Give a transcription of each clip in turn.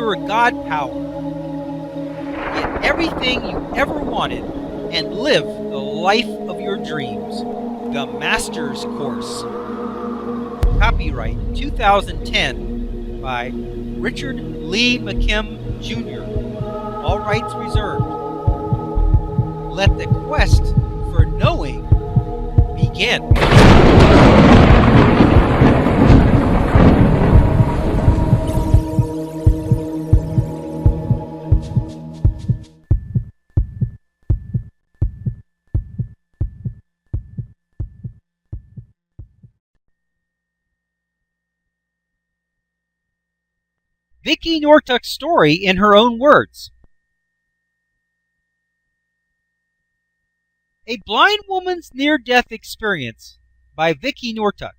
your God power. Get everything you ever wanted and live the life of your dreams. The Master's Course. Copyright 2010 by Richard Lee McKim Jr. All rights reserved. Let the quest for knowing begin. Vicki Nortuck's story in her own words. A Blind Woman's Near-Death Experience by Vicki Nortuck.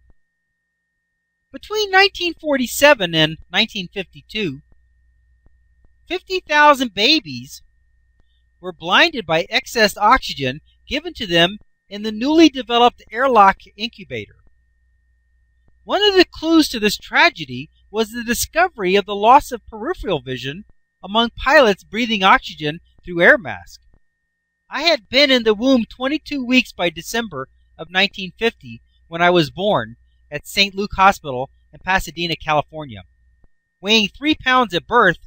Between 1947 and 1952, 50,000 babies were blinded by excess oxygen given to them in the newly developed airlock incubator. One of the clues to this tragedy was the discovery of the loss of peripheral vision among pilots breathing oxygen through air masks. I had been in the womb 22 weeks by December of 1950 when I was born at St. Luke Hospital in Pasadena, California. Weighing 3 pounds at birth,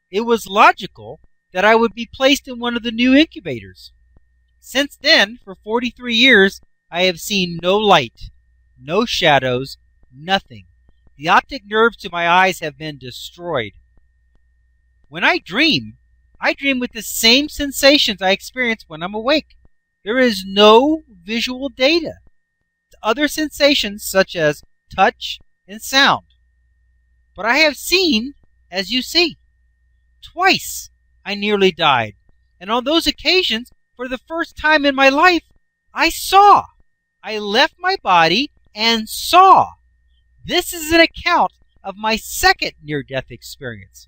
it was logical that I would be placed in one of the new incubators. Since then, for 43 years, I have seen no light, no shadows, nothing. The optic nerves to my eyes have been destroyed. When I dream with the same sensations I experience when I'm awake. There is no visual data. Other sensations such as touch and sound. But I have seen as you see. Twice I nearly died. And on those occasions, for the first time in my life, I saw. I left my body and saw. This is an account of my second near-death experience.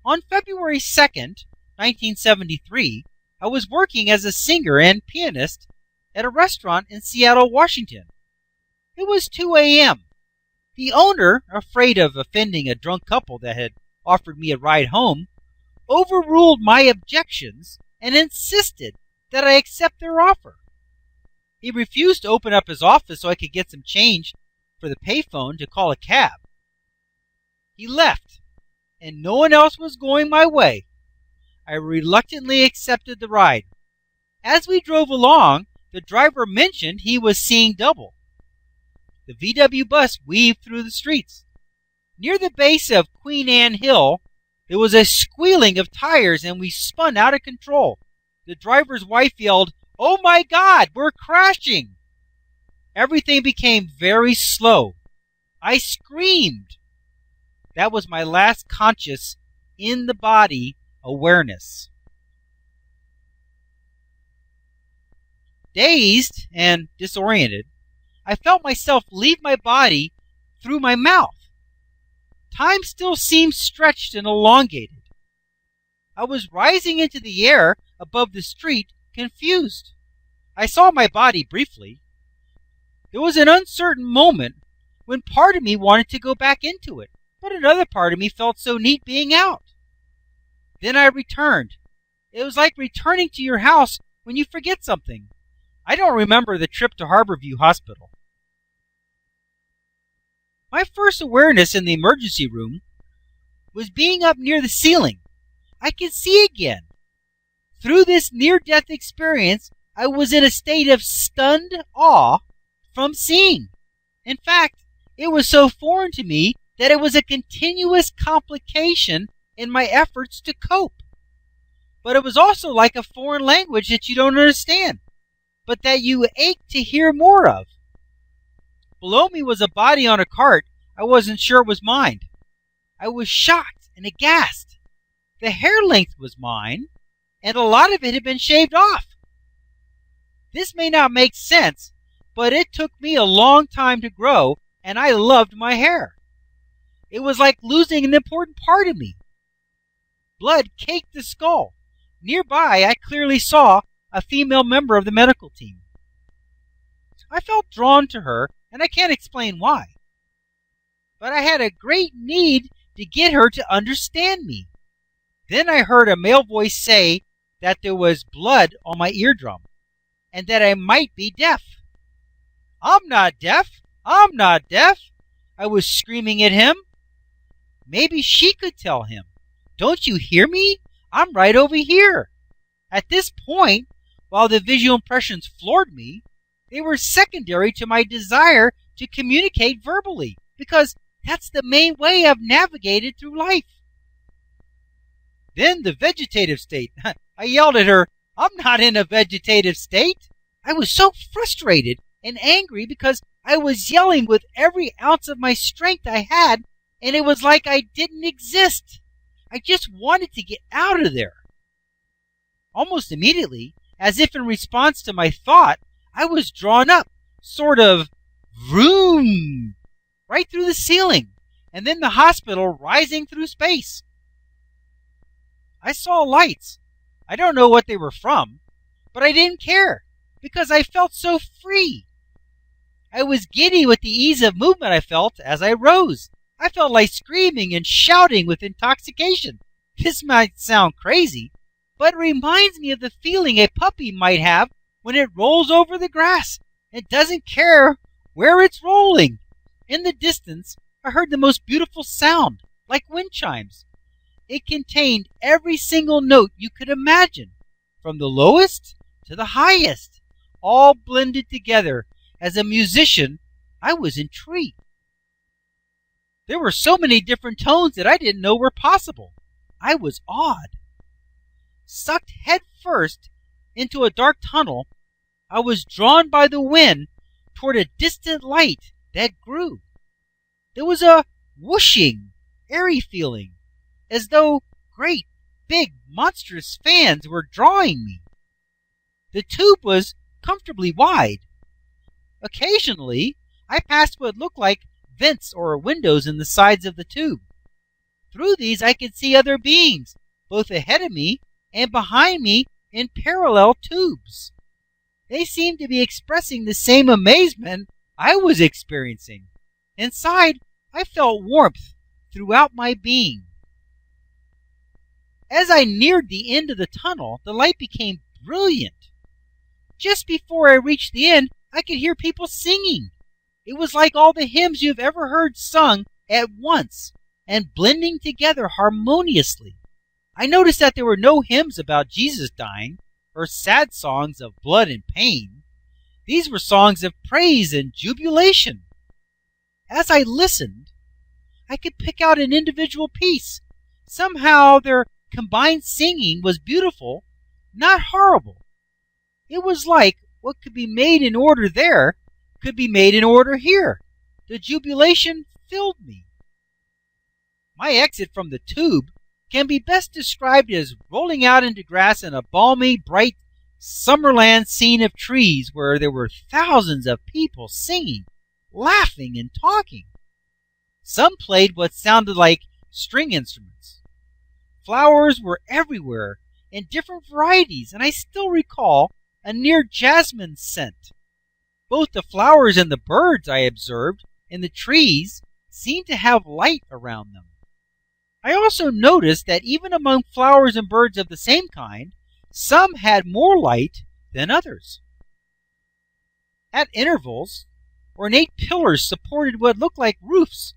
On February 2nd, 1973, I was working as a singer and pianist at a restaurant in Seattle, Washington. It was 2 a.m. The owner, afraid of offending a drunk couple that had offered me a ride home, overruled my objections and insisted that I accept their offer. He refused to open up his office so I could get some change for the payphone to call a cab. He left, and no one else was going my way. I reluctantly accepted the ride. As we drove along, the driver mentioned he was seeing double. The VW bus weaved through the streets. Near the base of Queen Anne Hill, there was a squealing of tires and we spun out of control. The driver's wife yelled, "Oh my God, we're crashing!" Everything became very slow. I screamed. That was my last conscious, in-the-body awareness. Dazed and disoriented, I felt myself leave my body through my mouth. Time still seemed stretched and elongated. I was rising into the air above the street, confused. I saw my body briefly. There was an uncertain moment when part of me wanted to go back into it, but another part of me felt so neat being out. Then I returned. It was like returning to your house when you forget something. I don't remember the trip to Harborview Hospital. My first awareness in the emergency room was being up near the ceiling. I could see again. Through this near-death experience, I was in a state of stunned awe from seeing. In fact, it was so foreign to me that it was a continuous complication in my efforts to cope. But it was also like a foreign language that you don't understand, but that you ache to hear more of. Below me was a body on a cart I wasn't sure was mine. I was shocked and aghast. The hair length was mine, and a lot of it had been shaved off. This may not make sense, but it took me a long time to grow, and I loved my hair. It was like losing an important part of me. Blood caked the skull. Nearby, I clearly saw a female member of the medical team. I felt drawn to her, and I can't explain why. But I had a great need to get her to understand me. Then I heard a male voice say that there was blood on my eardrum and that I might be deaf. "I'm not deaf! I'm not deaf!" I was screaming at him. Maybe she could tell him. "Don't you hear me? I'm right over here." At this point, while the visual impressions floored me, they were secondary to my desire to communicate verbally, because that's the main way I've navigated through life. Then the vegetative state. I yelled at her, "I'm not in a vegetative state." I was so frustrated and angry because I was yelling with every ounce of my strength I had, and it was like I didn't exist. I just wanted to get out of there. Almost immediately, as if in response to my thought, I was drawn up, sort of vroom, right through the ceiling, and then the hospital rising through space. I saw lights. I don't know what they were from, but I didn't care because I felt so free. I was giddy with the ease of movement I felt as I rose. I felt like screaming and shouting with intoxication. This might sound crazy, but it reminds me of the feeling a puppy might have when it rolls over the grass and doesn't care where it's rolling. In the distance, I heard the most beautiful sound, like wind chimes. It contained every single note you could imagine, from the lowest to the highest, all blended together. As a musician, I was intrigued. There were so many different tones that I didn't know were possible. I was awed. Sucked head first into a dark tunnel, I was drawn by the wind toward a distant light that grew. There was a whooshing, airy feeling, as though great, big, monstrous fans were drawing me. The tube was comfortably wide. Occasionally, I passed what looked like vents or windows in the sides of the tube. Through these I could see other beings, both ahead of me and behind me in parallel tubes. They seemed to be expressing the same amazement I was experiencing. Inside, I felt warmth throughout my being. As I neared the end of the tunnel, the light became brilliant. Just before I reached the end, I could hear people singing. It was like all the hymns you've ever heard sung at once and blending together harmoniously. I noticed that there were no hymns about Jesus dying or sad songs of blood and pain. These were songs of praise and jubilation. As I listened, I could pick out an individual piece. Somehow their combined singing was beautiful, not horrible. It was like what could be made in order there could be made in order here. The jubilation filled me. My exit from the tube can be best described as rolling out into grass in a balmy, bright summerland scene of trees where there were thousands of people singing, laughing, and talking. Some played what sounded like string instruments. Flowers were everywhere in different varieties, and I still recall a near jasmine scent. Both the flowers and the birds I observed in the trees seemed to have light around them. I also noticed that even among flowers and birds of the same kind, some had more light than others. At intervals, ornate pillars supported what looked like roofs,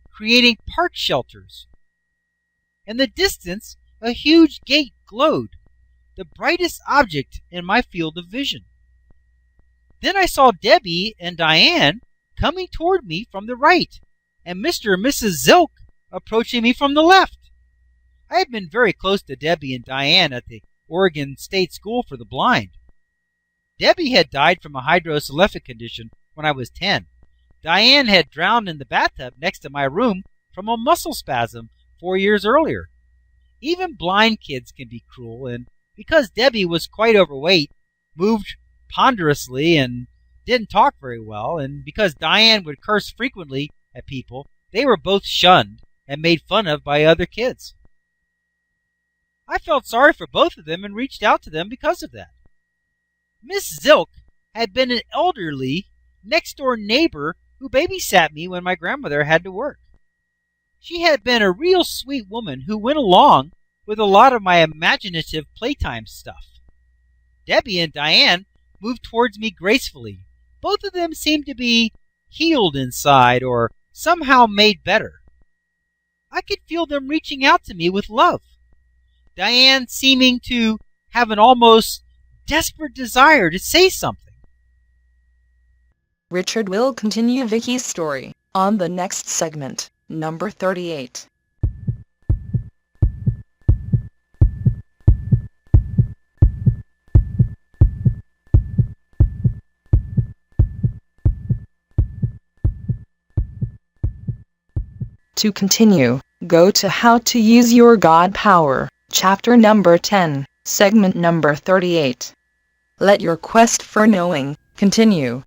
creating park shelters. In the distance, a huge gate glowed, the brightest object in my field of vision. Then I saw Debbie and Diane coming toward me from the right, and Mr. and Mrs. Zilk approaching me from the left. I had been very close to Debbie and Diane at the Oregon State School for the Blind. Debbie had died from a hydrocephalic condition when I was 10. Diane had drowned in the bathtub next to my room from a muscle spasm 4 years earlier. Even blind kids can be cruel, and because Debbie was quite overweight, moved ponderously, and didn't talk very well, and because Diane would curse frequently at people, they were both shunned and made fun of by other kids. I felt sorry for both of them and reached out to them because of that. Miss Zilk had been an elderly next-door neighbor who babysat me when my grandmother had to work. She had been a real sweet woman who went along with a lot of my imaginative playtime stuff. Debbie and Diane moved towards me gracefully. Both of them seemed to be healed inside or somehow made better. I could feel them reaching out to me with love. Diane seeming to have an almost desperate desire to say something. Richard will continue Vicky's story on the next segment, number 38. To continue, go to How to Use Your God Power, chapter number 10, segment number 38. Let your quest for knowing continue.